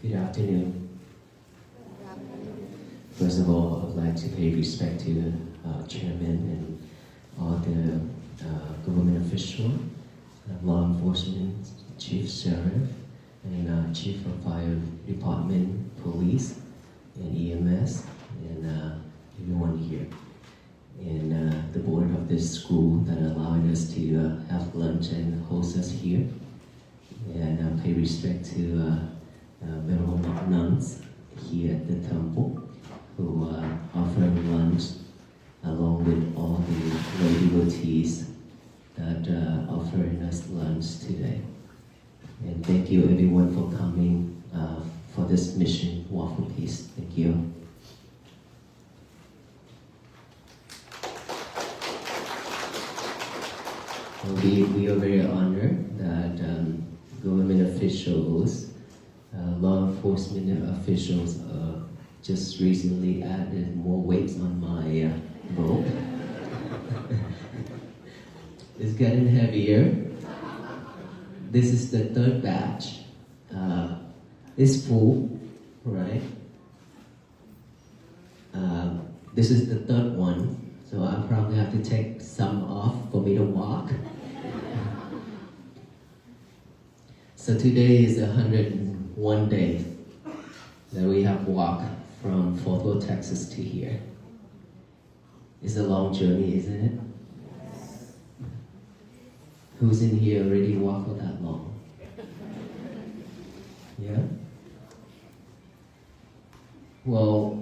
Good afternoon. First of all, I'd like to pay respect to the chairman and all the government officials, law enforcement, chief sheriff, and chief of fire department, police, and EMS, and everyone here. And the board of this school that allowed us to have lunch and host us here. And pay respect to venerable nuns here at the temple who offer lunch along with all the lay devotees that offering us lunch today. And thank you everyone for coming for this mission, Walk for Peace. Thank you. We are very honored that government officials, law enforcement officials just recently added more weights on my rope. It's getting heavier. This is the third batch. It's full, right? This is the third one, so I probably have to take some off for me to walk. So today is 101 days that we have walked from Fort Worth, Texas to here. It's a long journey, isn't it? Who's in here already walked for that long? Yeah? Well,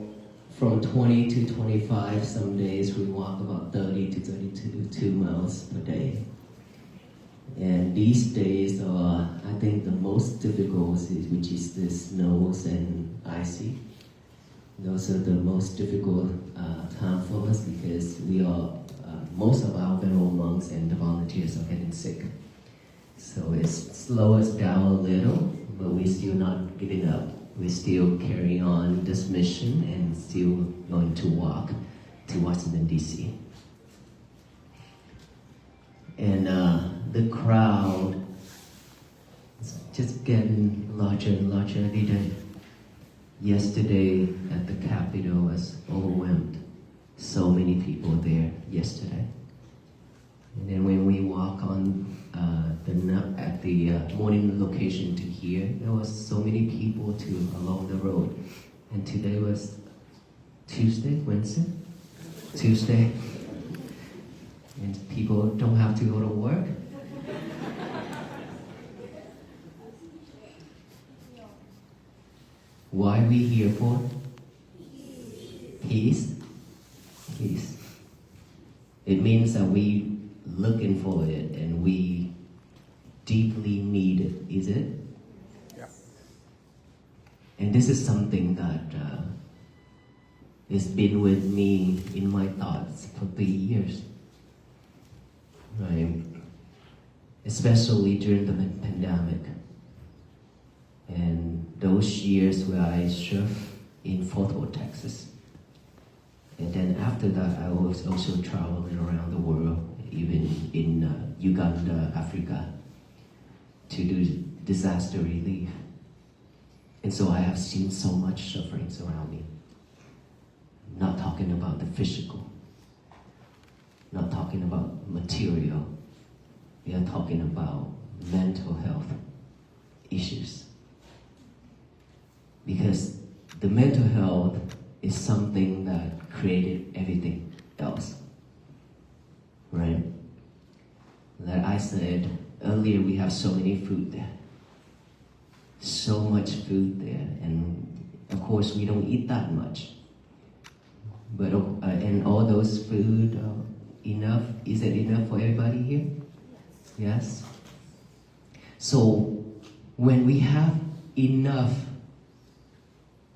from 20 to 25, some days we walk about 30 to 32 miles per day. And these days are, I think, the most difficult, which is the snows and icy. Those are the most difficult time for us because we are, most of our venerable monks and the volunteers are getting sick. So it's slowed us down a little, but we're still not giving up. We're still carrying on this mission and still going to walk to Washington, D.C. And the crowd is just getting larger and larger every day. Yesterday at the Capitol was overwhelmed. So many people there yesterday. And then when we walk on at the morning location to here, there was so many people too along the road. And today was Wednesday? Tuesday. And people don't have to go to work. Why are we here for? Peace. Peace. It means that we looking for it and we deeply need it, is it? Yeah. And this is something that has been with me in my thoughts for 3 years. Right? Especially during the pandemic. And those years where I served in Fort Worth, Texas. And then after that, I was also traveling around the world, even in Uganda, Africa, to do disaster relief. And so I have seen so much suffering around me. Not talking about the physical, not talking about material. We are talking about mental health issues. Because the mental health is something that created everything else, right? Like I said earlier, we have so many food there. So much food there, and of course we don't eat that much. But and all those food enough? Is it enough for everybody here? Yes. So when we have enough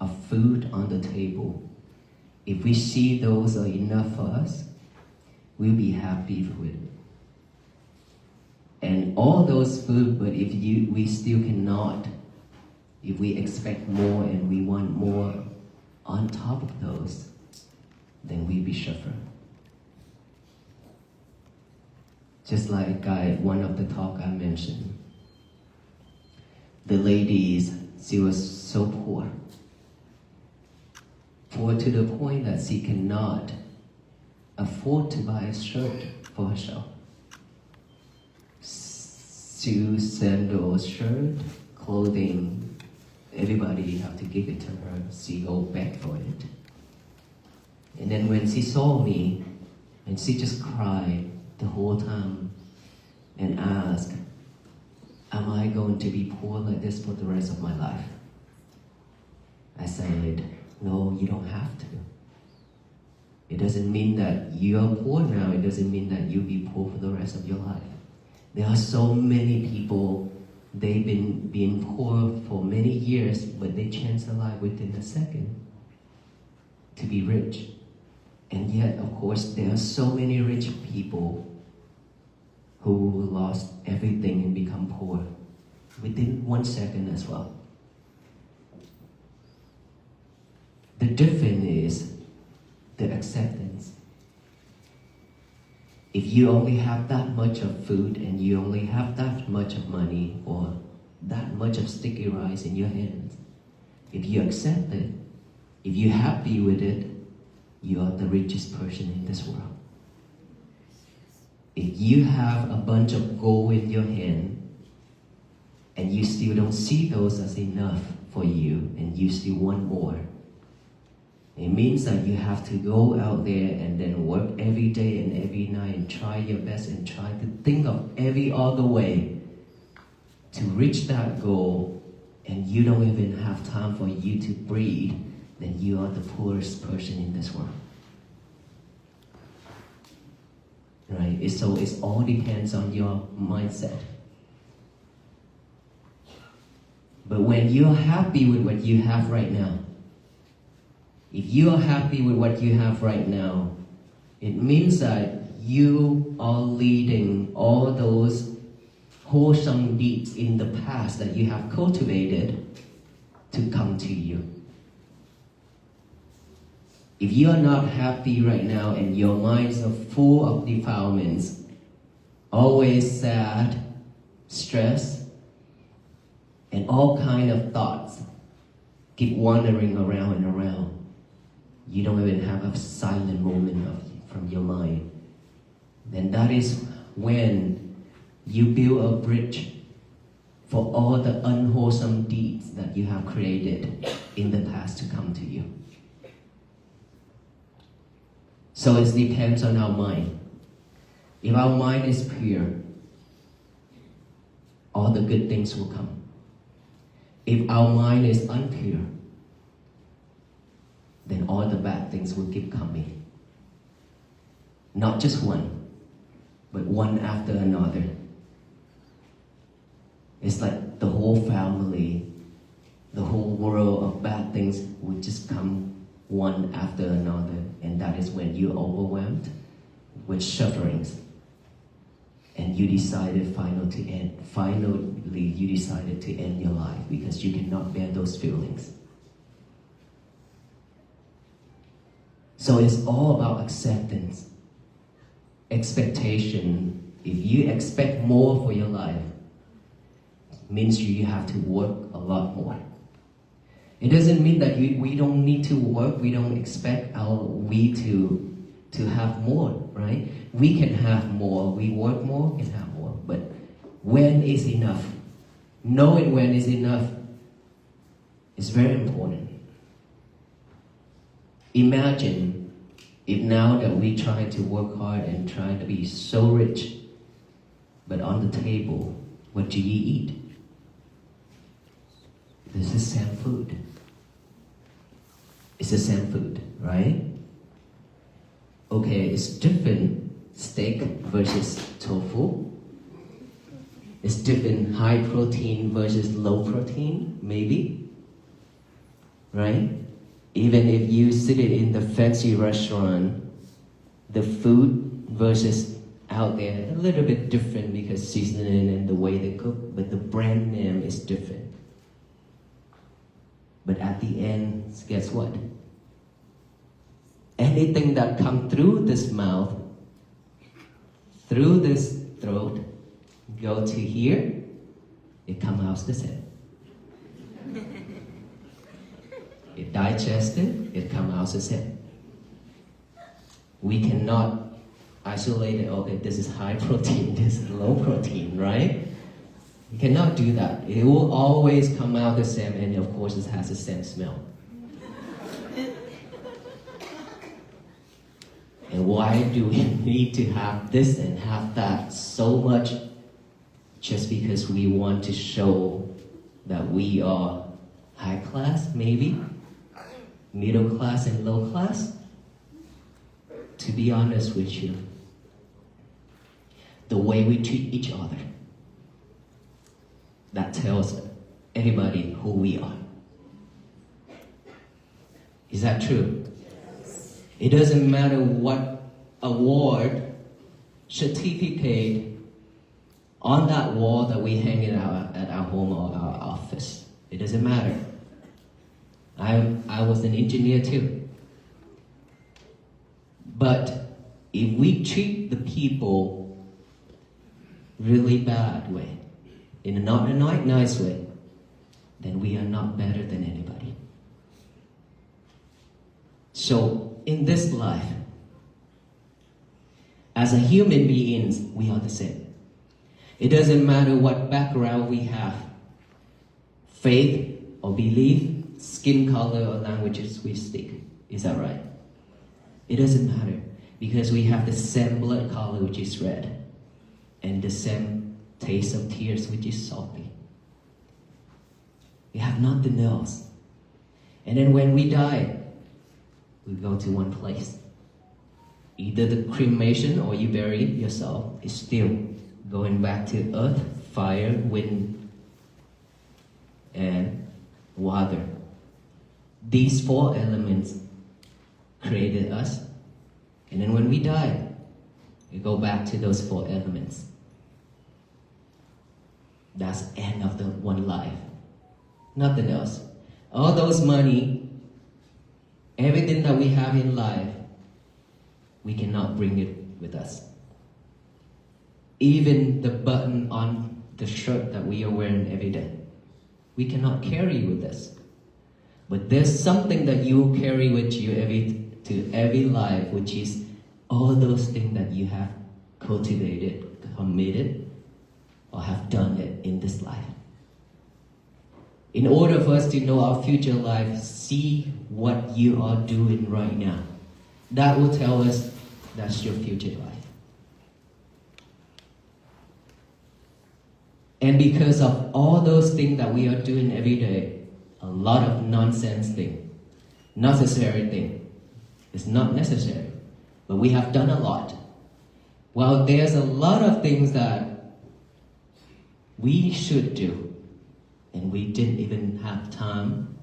of food on the table, if we see those are enough for us, we'll be happy with it. And all those food, but if we still cannot, if we expect more and we want more on top of those, then we'll be suffering. Just like one of the talk I mentioned, the ladies, she was so poor. Poor to the point that she cannot afford to buy a shirt for herself. Shoes, sandals, shirt, clothing, everybody have to give it to her. She go back for it. And then when she saw me, and she just cried the whole time and asked, am I going to be poor like this for the rest of my life? I said, no, you don't have to. It doesn't mean that you're poor now. It doesn't mean that you'll be poor for the rest of your life. There are so many people, they've been being poor for many years, but they change their life within a second to be rich. And yet, of course, there are so many rich people who lost everything and become poor within 1 second as well. The difference is the acceptance. If you only have that much of food and you only have that much of money or that much of sticky rice in your hands, if you accept it, if you're happy with it, you are the richest person in this world. If you have a bunch of gold in your hand and you still don't see those as enough for you and you still want more, it means that you have to go out there and then work every day and every night and try your best and try to think of every other way to reach that goal, and you don't even have time for you to breathe, then you are the poorest person in this world. Right? So it all depends on your mindset. But when you're happy with what you have right now, if you are happy with what you have right now, it means that you are leading all those wholesome deeds in the past that you have cultivated to come to you. If you are not happy right now and your minds are full of defilements, always sad, stress, and all kind of thoughts keep wandering around and around, you don't even have a silent moment from your mind, then that is when you build a bridge for all the unwholesome deeds that you have created in the past to come to you. So it depends on our mind. If our mind is pure, all the good things will come. If our mind is impure, then all the bad things will keep coming. Not just one, but one after another. It's like the whole family, the whole world of bad things will just come one after another, and that is when you're overwhelmed with sufferings. And you decided finally you decided to end your life because you cannot bear those feelings. So it's all about acceptance, expectation. If you expect more for your life, it means you have to work a lot more. It doesn't mean that we don't need to work, we don't expect to have more, right? We can have more, we work more, can have more, but when is enough? Knowing when is enough is very important. Imagine if now that we try to work hard and try to be so rich, but on the table, what do you eat? This is the same food. It's the same food, right? Okay, it's different steak versus tofu. It's different high protein versus low protein, maybe. Right? Even if you sit it in the fancy restaurant, the food versus out there, a little bit different because seasoning and the way they cook, but the brand name is different. But at the end, guess what? Anything that comes through this mouth, through this throat, go to here, it comes out the same. it digests it, it comes out the same. We cannot isolate it, okay, this is high protein, this is low protein, right? You cannot do that. It will always come out the same, and of course it has the same smell. And why do we need to have this and have that so much? Just because we want to show that we are high class, maybe? Middle class and low class? To be honest with you, the way we treat each other, that tells everybody who we are. Is that true? It doesn't matter what award, certificate on that wall that we hang in at our home or our office. It doesn't matter. I was an engineer too. But if we treat the people really bad way, in a not a nice way, then we are not better than anybody. So in this life, as a human beings, we are the same. It doesn't matter what background we have, faith or belief, skin color or languages we speak. Is that right? It doesn't matter, because we have the same blood color, which is red, and the same taste of tears, which is salty. We have nothing else. And then when we die, we go to one place. Either the cremation or you bury yourself is still going back to earth, fire, wind, and water. These four elements created us. And then when we die, we go back to those four elements. That's the end of the one life. Nothing else. All those money, everything that we have in life, we cannot bring it with us. Even the button on the shirt that we are wearing every day, we cannot carry with us. But there's something that you carry with you to every life, which is all those things that you have cultivated, committed, or have done it in this life. In order for us to know our future life, see what you are doing right now. That will tell us that's your future life. And because of all those things that we are doing every day, a lot of nonsense thing, necessary thing. It's not necessary, but we have done a lot. Well, there's a lot of things that we should do, and we didn't even have time.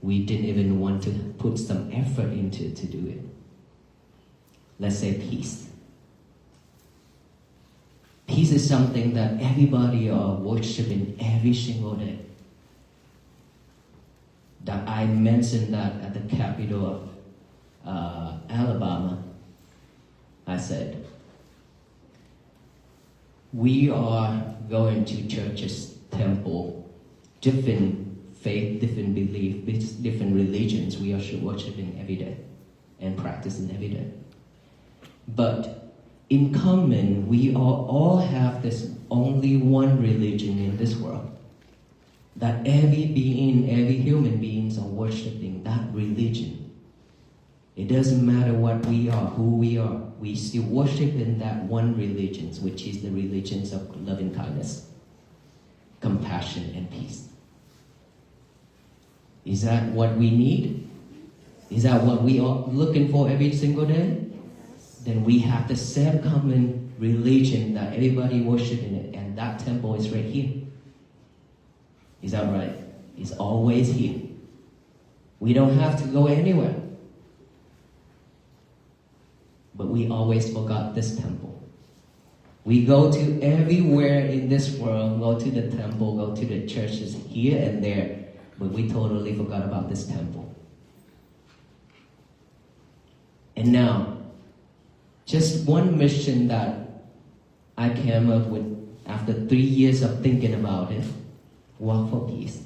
We didn't even want to put some effort into to do it. Let's say peace. Peace is something that everybody are worshiping every single day. That I mentioned that at the capital of Alabama. I said, we are going to churches, temple, different faith, different belief, different religions. We are worshiping every day and practicing every day. But in common, we all have this only one religion in this world. That every being, every human beings are worshiping that religion. It doesn't matter what we are, who we are. We still worship in that one religion, which is the religions of loving kindness, compassion, and peace. Is that what we need? Is that what we are looking for every single day? Then we have the same common religion that everybody worships in it, and that temple is right here. Is that right? It's always here. We don't have to go anywhere. But we always forgot this temple. We go to everywhere in this world, go to the temple, go to the churches here and there, but we totally forgot about this temple. And now, just one mission that I came up with after 3 years of thinking about it, walk for peace.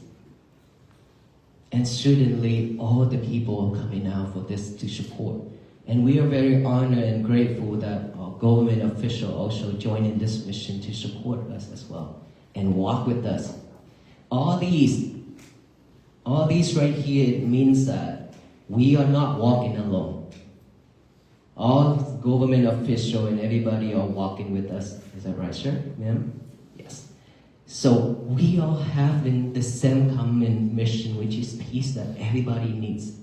And certainly all the people are coming out for this to support. And we are very honored and grateful that our government official also joined in this mission to support us as well and walk with us. All these right here, it means that we are not walking alone. All government official and everybody are walking with us. Is that right, sir? Ma'am? Yes. So we all have in the same common mission, which is peace that everybody needs.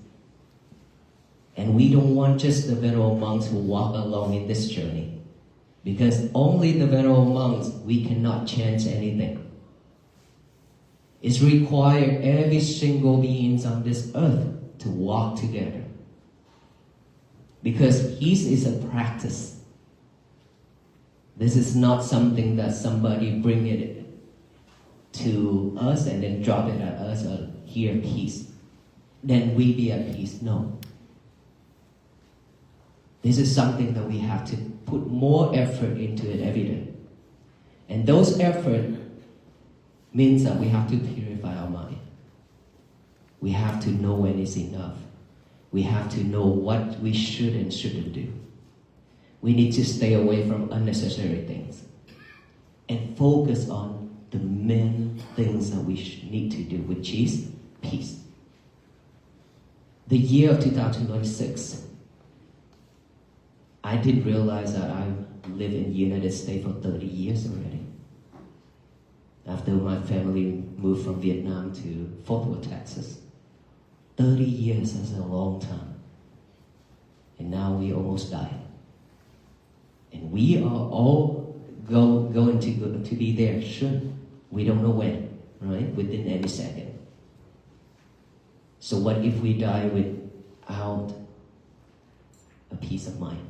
And we don't want just the venerable monks who walk along in this journey. Because only the venerable monks, we cannot change anything. It's required every single beings on this earth to walk together. Because peace is a practice. This is not something that somebody bring it to us and then drop it at us or here peace. Then we be at peace. No. This is something that we have to put more effort into it every day. And those effort means that we have to purify our mind. We have to know when it's enough. We have to know what we should and shouldn't do. We need to stay away from unnecessary things and focus on the main things that we need to do, which is peace. The year of 2026, I didn't realize that I've lived in the United States for 30 years already. After my family moved from Vietnam to Fort Worth, Texas. 30 years is a long time. And now we almost die. And we are all going to be there soon. We don't know when, right? Within any second. So what if we die without a peace of mind?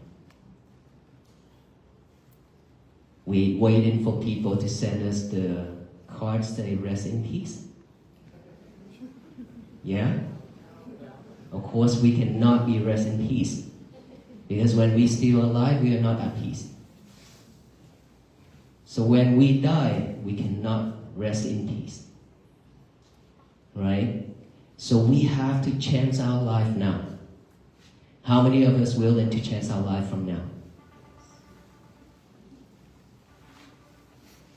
We waiting for people to send us the cards that rest in peace. Yeah? Of course, we cannot be rest in peace. Because when we still alive, we are not at peace. So when we die, we cannot rest in peace. Right? So we have to change our life now. How many of us willing to change our life from now?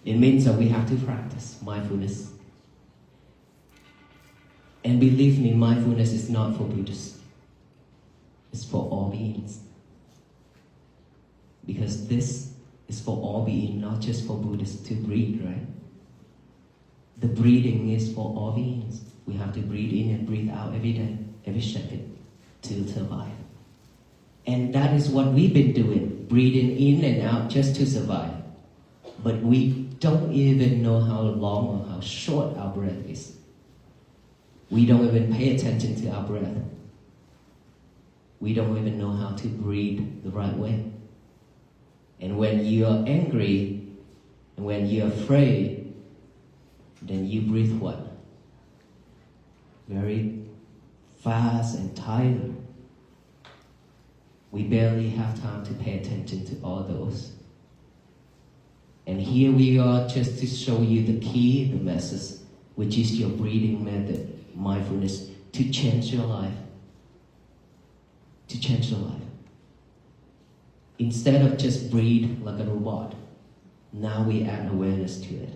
It means that we have to practice mindfulness. And believe me, mindfulness is not for Buddhists. It's for all beings. Because this is for all beings, not just for Buddhists to breathe, right? The breathing is for all beings. We have to breathe in and breathe out every day, every second, to survive. And that is what we've been doing, breathing in and out just to survive. But we don't even know how long or how short our breath is. We don't even pay attention to our breath. We don't even know how to breathe the right way. And when you are angry, and when you're afraid, then you breathe what? Very fast and tired. We barely have time to pay attention to all those. And here we are just to show you the key, the message, which is your breathing method, mindfulness, to change your life. To change your life. Instead of just breathe like a robot, now we add awareness to it.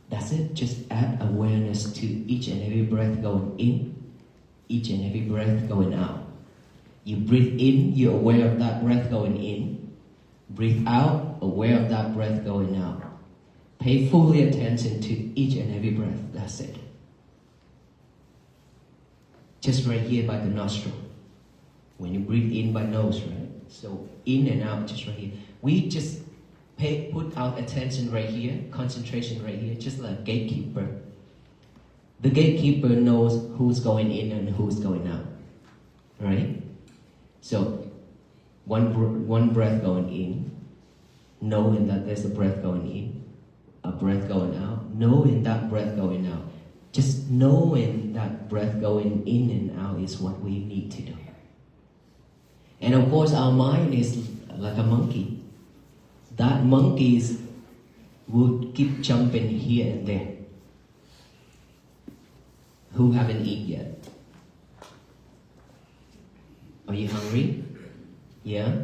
That's it, just add awareness to each and every breath going in, each and every breath going out. You breathe in, you're aware of that breath going in. Breathe out, aware of that breath going out. Pay fully attention to each and every breath. That's it. Just right here by the nostril. When you breathe in by nose, right? So in and out, just right here. We just put our attention right here, concentration right here, just like a gatekeeper. The gatekeeper knows who's going in and who's going out. Right? So one breath going in, knowing that there's a breath going in, a breath going out, knowing that breath going out. Just knowing that breath going in and out is what we need to do. And of course, our mind is like a monkey. That monkeys would keep jumping here and there. Who haven't eaten yet? Are you hungry? Yeah?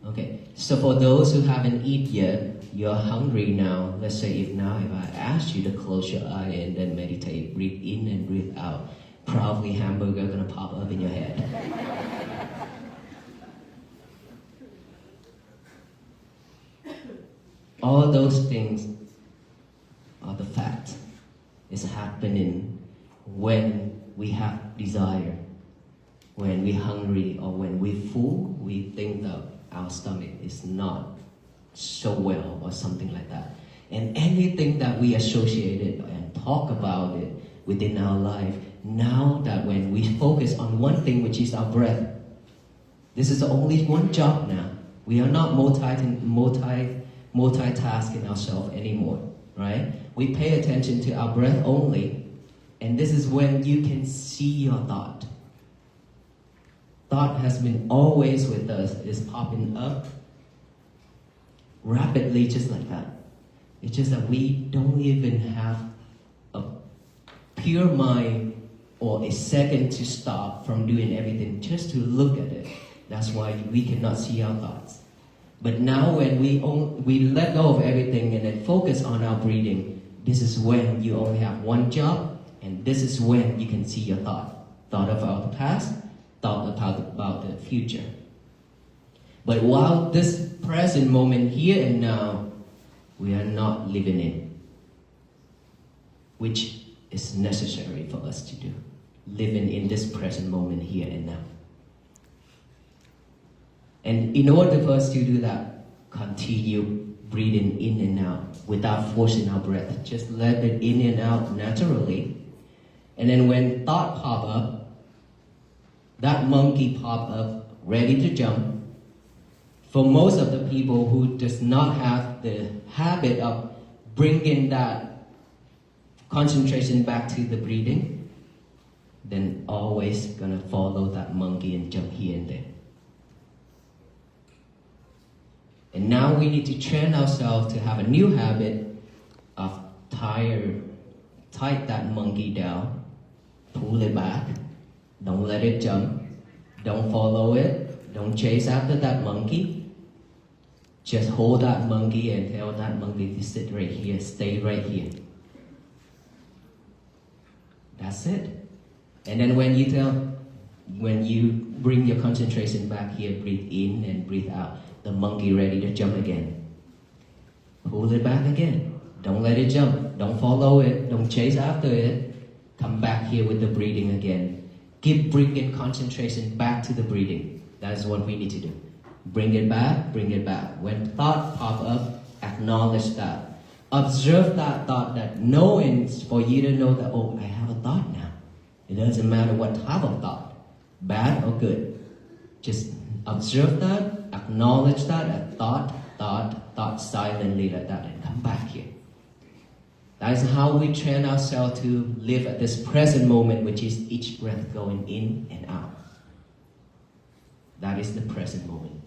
Okay. So for those who haven't eaten yet, you're hungry now. Let's say if I ask you to close your eye and then meditate, breathe in and breathe out, probably hamburger gonna pop up in your head. All those things are the fact. It's happening when we have desire, when we're hungry or when we're full, we think that our stomach is not so well or something like that. And anything that we associated and talk about it within our life, now that when we focus on one thing, which is our breath, this is only one job now. We are not multitasking ourselves anymore, right? We pay attention to our breath only, and this is when you can see your thought. Thought has been always with us, is popping up rapidly just like that. It's just that we don't even have a pure mind or a second to stop from doing everything just to look at it. That's why we cannot see our thoughts. But now when we let go of everything and then focus on our breathing, this is when you only have one job, and this is when you can see your thought. Thought about the past, thought about the future. But while this present moment here and now, we are not living in, which is necessary for us to do. Living in this present moment here and now. And in order for us to do that, continue breathing in and out without forcing our breath. Just let it in and out naturally. And then when thought pop up, that monkey pop up, ready to jump. For most of the people who does not have the habit of bringing that concentration back to the breathing, then always gonna follow that monkey and jump here and there. And now we need to train ourselves to have a new habit of tie that monkey down, pull it back, don't let it jump, don't follow it, don't chase after that monkey. Just hold that monkey and tell that monkey to sit right here, stay right here. That's it. And then when you bring your concentration back here, breathe in and breathe out, the monkey ready to jump again. Pull it back again. Don't let it jump. Don't follow it. Don't chase after it. Come back here with the breathing again. Keep bringing concentration back to the breathing. That is what we need to do. Bring it back, bring it back. When thought pop up, acknowledge that. Observe that thought, that knowing for you to know that, oh, I have a thought now. It doesn't matter what type of thought, bad or good. Just observe that, acknowledge that, a thought silently like that, and come back here. That is how we train ourselves to live at this present moment, which is each breath going in and out. That is the present moment.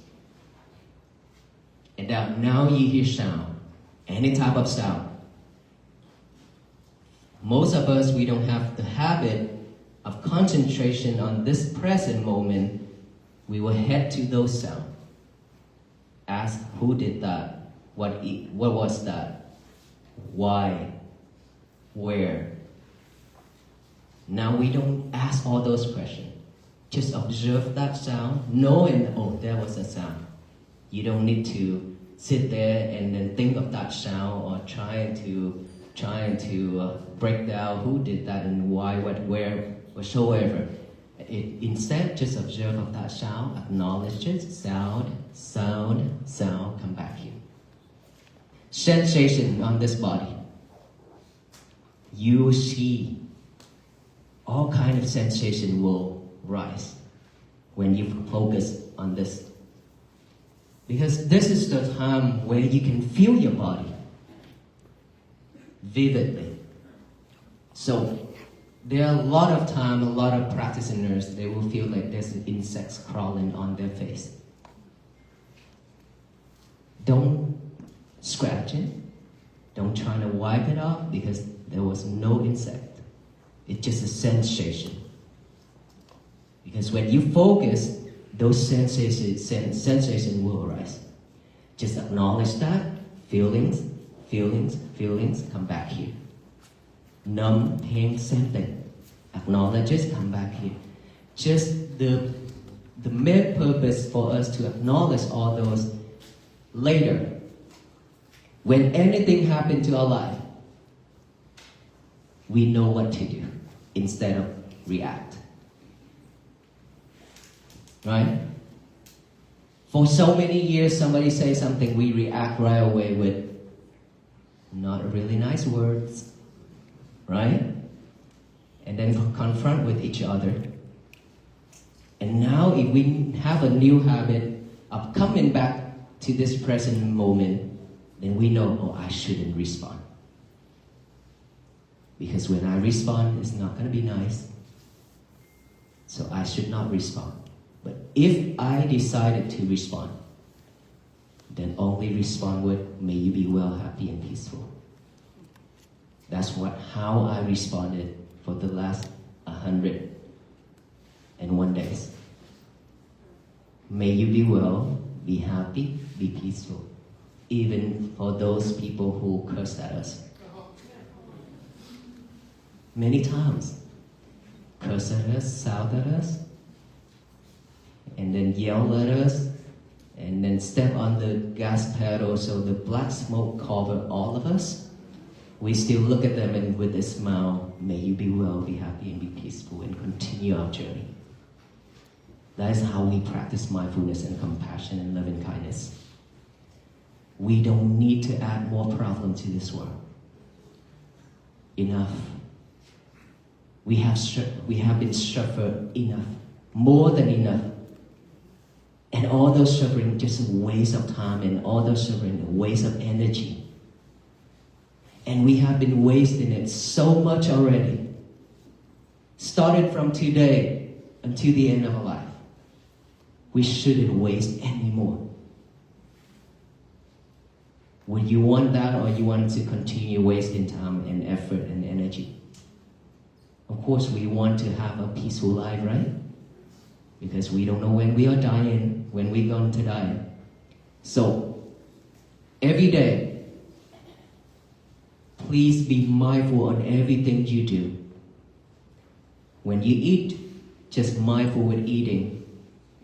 And now you hear sound, any type of sound. Most of us, we don't have the habit of concentration on this present moment. We will head to those sounds. Ask who did that, what was that, why, where. Now we don't ask all those questions. Just observe that sound, knowing, oh, there was a sound. You don't need to sit there and then think of that sound or trying to break down who did that and why, what, where, whatsoever. Instead, just observe of that sound, acknowledge it, sound, come back here. Sensation on this body. You will see all kind of sensation will rise when you focus on this. Because this is the time where you can feel your body vividly. So there are a lot of time, a lot of practitioners, they will feel like there's insects crawling on their face. Don't scratch it. Don't try to wipe it off because there was no insect. It's just a sensation. Because when you focus, those sensations will arise. Just acknowledge that. Feelings, come back here. Numb, pain, same thing. Acknowledge it, come back here. Just the main purpose for us to acknowledge all those later. When anything happens to our life, we know what to do instead of react. Right? For so many years, somebody says something, we react right away with not really nice words, right? And then confront with each other. And now if we have a new habit of coming back to this present moment, then we know, oh, I shouldn't respond. Because when I respond, it's not going to be nice. So I should not respond. But if I decided to respond, then only respond with, may you be well, happy, and peaceful. That's how I responded for the last 101 days. May you be well, be happy, be peaceful. Even for those people who cursed at us. Many times. Curse at us, shout at us, and then yell at us, and then step on the gas pedal so the black smoke cover all of us. We still look at them and with a smile, may you be well, be happy, and be peaceful, and continue our journey. That is how we practice mindfulness and compassion and loving kindness. We don't need to add more problems to this world. Enough. We have been suffered enough, more than enough. And all those suffering just a waste of time, and all those suffering a waste of energy. And we have been wasting it so much already. Started from today until the end of our life. We shouldn't waste any more. Would you want that, or you want to continue wasting time and effort and energy? Of course, we want to have a peaceful life, right? Because we don't know when we are dying, when we're going to die. So, every day, please be mindful on everything you do. When you eat, just mindful with eating.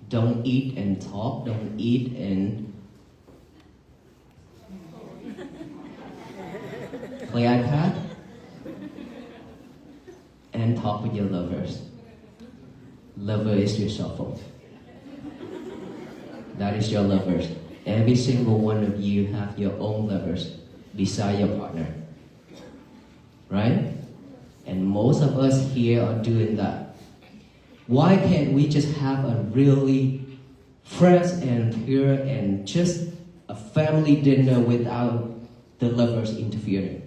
Don't eat and talk, don't eat and play iPad, and talk with your lovers. Lover is your cell phone. That is your lovers. Every single one of you have your own lovers beside your partner. Right? And most of us here are doing that. Why can't we just have a really fresh and pure and just a family dinner without the lovers interfering?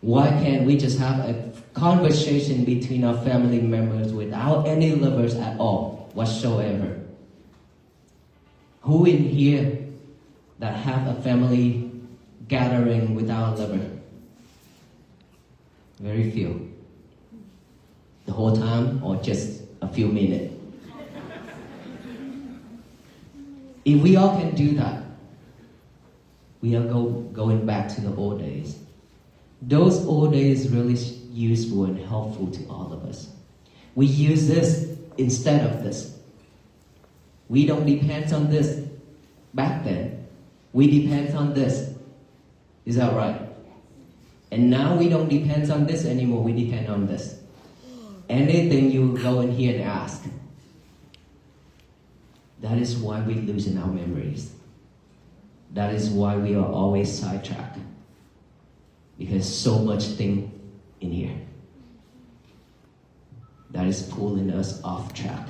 Why can't we just have a conversation between our family members without any lovers at all, whatsoever? Who in here that have a family gathering without a lover? Very few. The whole time, or just a few minutes? If we all can do that, we are going back to the old days. Those old days really useful and helpful to all of us. We use this instead of this. We don't depend on this back then. We depend on this. Is that right? And now we don't depend on this anymore. We depend on this. Anything you go in here and ask. That is why we lose in our memories. That is why we are always sidetracked. Because so much thing in here that is pulling us off track.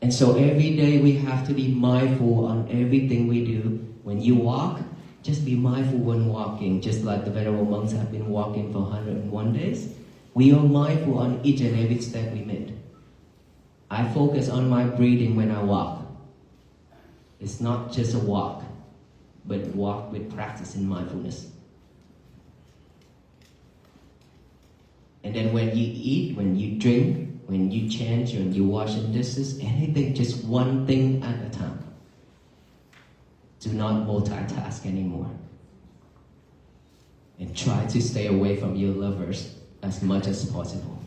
And so every day we have to be mindful on everything we do. When you walk, just be mindful when walking, just like the Venerable monks have been walking for 101 days. We are mindful on each and every step we made. I focus on my breathing when I walk. It's not just a walk, but walk with practice in mindfulness. And then when you eat, when you drink, when you change, when you wash and dishes, anything, just one thing at a time. Do not multitask anymore. And try to stay away from your lovers as much as possible.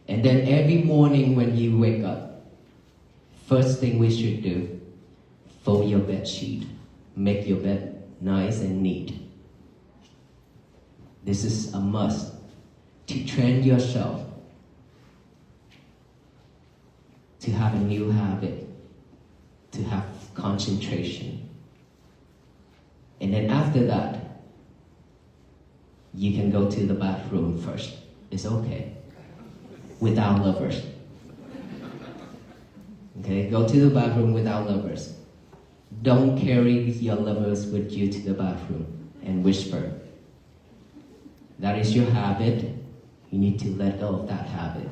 And then every morning when you wake up, first thing we should do, fold your bed sheet. Make your bed nice and neat. This is a must to train yourself to have a new habit, to have concentration. And then after that, you can go to the bathroom first. It's okay. Without lovers. Okay, go to the bathroom without lovers. Don't carry your lovers with you to the bathroom and whisper. That is your habit. You need to let go of that habit.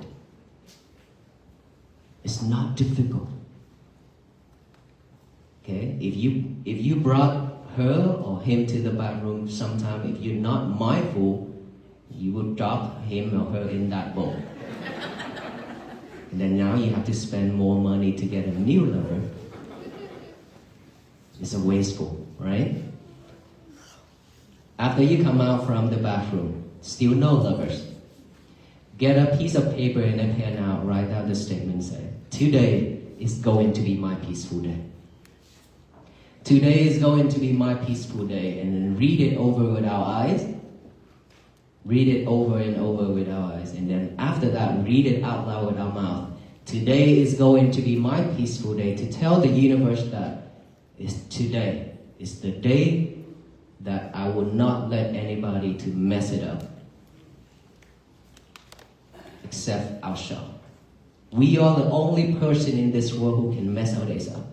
It's not difficult. Okay? If you brought her or him to the bathroom sometime, if you're not mindful, you will drop him or her in that bowl. And then now you have to spend more money to get a new lover. It's a wasteful, right? After you come out from the bathroom, still no lovers. Get a piece of paper and a pen out, write out the statement, say, today is going to be my peaceful day. Today is going to be my peaceful day, and then read it over with our eyes. Read it over and over with our eyes, and then after that, read it out loud with our mouth. Today is going to be my peaceful day, to tell the universe that today is the day that I will not let anybody to mess it up, except ourselves. We are the only person in this world who can mess our days up.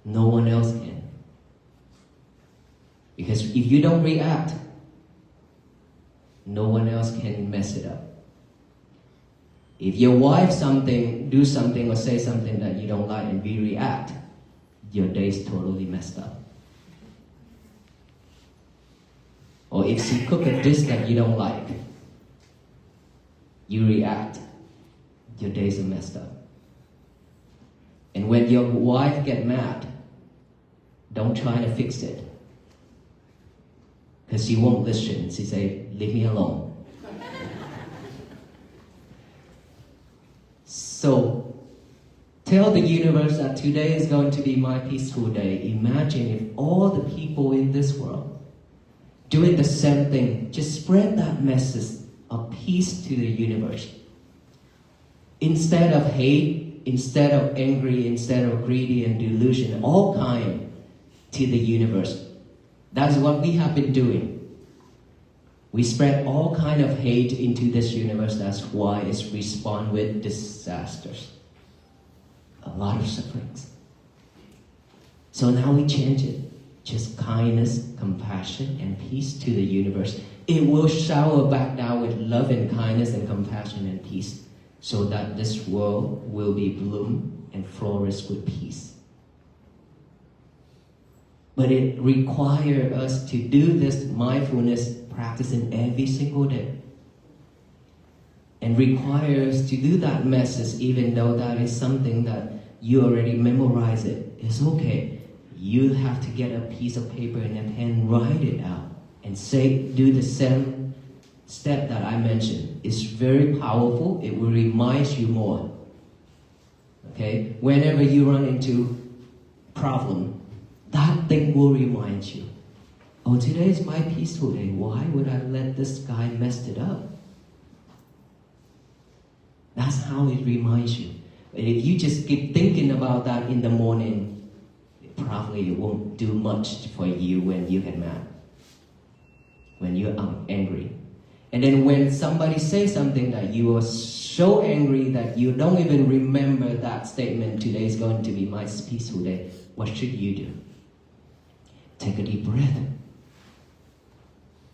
No one else can. Because if you don't react, no one else can mess it up. If your wife do something or say something that you don't like and we react, your day's totally messed up. Or if she cook a dish that you don't like, you react, your days are messed up. And when your wife gets mad, don't try to fix it. Because she won't listen. She say, leave me alone. So, tell the universe that today is going to be my peaceful day. Imagine if all the people in this world doing the same thing, just spread that message of peace to the universe. Instead of hate, instead of angry, instead of greedy and delusion, all kind to the universe. That's what we have been doing. We spread all kind of hate into this universe. That's why it's respond with disasters. A lot of sufferings. So now we change it. Just kindness, compassion, and peace to the universe. It will shower back down with love and kindness and compassion and peace, so that this world will be bloom and flourish with peace. But it requires us to do this mindfulness practice in every single day. And requires us to do that message even though that is something that you already memorize it. It's okay. You have to get a piece of paper and a pen, write it out, and do the same step that I mentioned. It's very powerful. It will remind you more. Okay? Whenever you run into problem, that thing will remind you. Oh, today is my peaceful day. Why would I let this guy mess it up? That's how it reminds you. But if you just keep thinking about that in the morning, probably it won't do much for you when you get mad, when you're angry. And then when somebody says something that you are so angry that you don't even remember that statement, today is going to be my peaceful day, what should you do? Take a deep breath.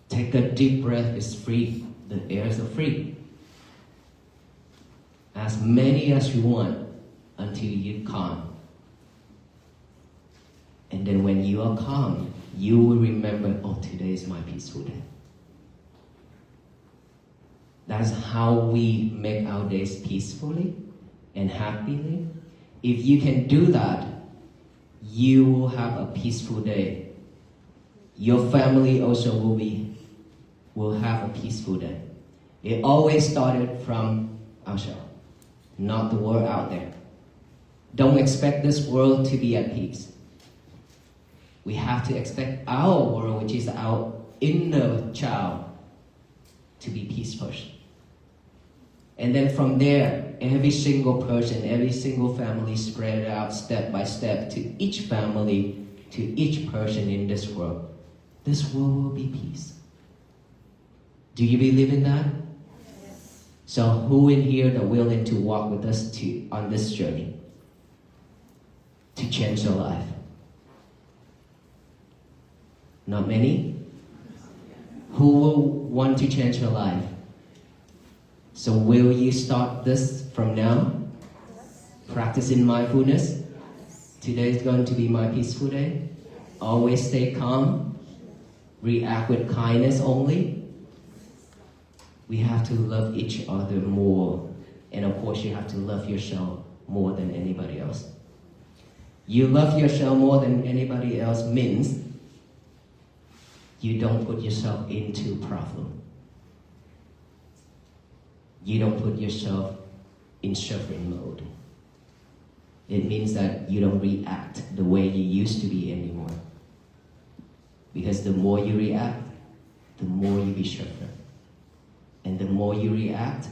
Take a deep breath. It's free. The airs are free. As many as you want until you calm. And then when you are calm, you will remember, oh, today is my peaceful day. That's how we make our days peacefully and happily. If you can do that, you will have a peaceful day. Your family also will have a peaceful day. It always started from ourselves, not the world out there. Don't expect this world to be at peace. We have to expect our world, which is our inner child, to be peaceful. And then from there, every single person, every single family spread out step by step to each family, to each person in this world. This world will be peace. Do you believe in that? Yes. So who in here are willing to walk with us on this journey to change your life? Not many? Who will want to change your life? So will you start this from now? Practicing mindfulness? Today is going to be my peaceful day. Always stay calm. React with kindness only. We have to love each other more. And of course, you have to love yourself more than anybody else. You love yourself more than anybody else means you don't put yourself into problem. You don't put yourself in suffering mode. It means that you don't react the way you used to be anymore. Because the more you react, the more you be suffering. And the more you react,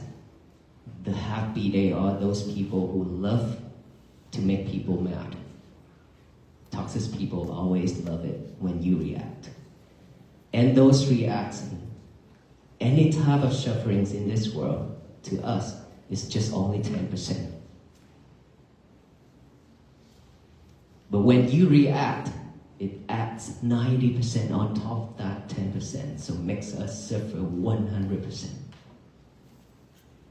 the happy they are those people who love to make people mad. Toxic people always love it when you react. And those reactions, any type of sufferings in this world, to us, is just only 10%. But when you react, it adds 90% on top of that 10%, so makes us suffer 100%.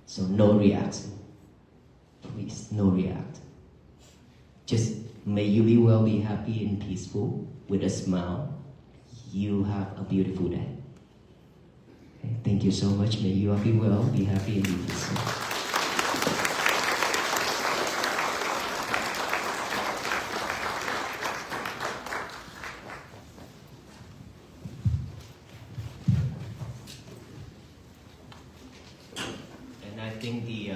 So no reaction. Please, no react. Just may you be well, be happy and peaceful with a smile. You have a beautiful day. Okay, thank you so much. May you all be well, be happy and be peaceful. And I think the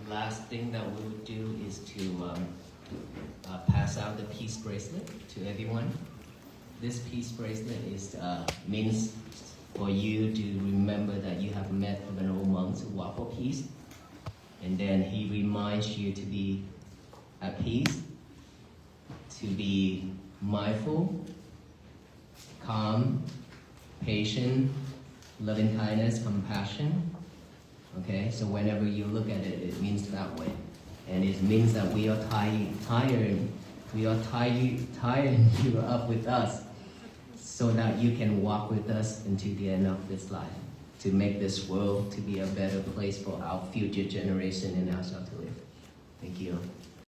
last thing that we would do is to pass out the peace bracelet to everyone. This peace bracelet means for you to remember that you have met Venerable Monks who walk for peace. And then he reminds you to be at peace, to be mindful, calm, patient, loving kindness, compassion. Okay, so whenever you look at it, it means that way. And it means that we are tired. We are tired you up with us so that you can walk with us into the end of this life, to make this world to be a better place for our future generation and ourselves to live. Thank you.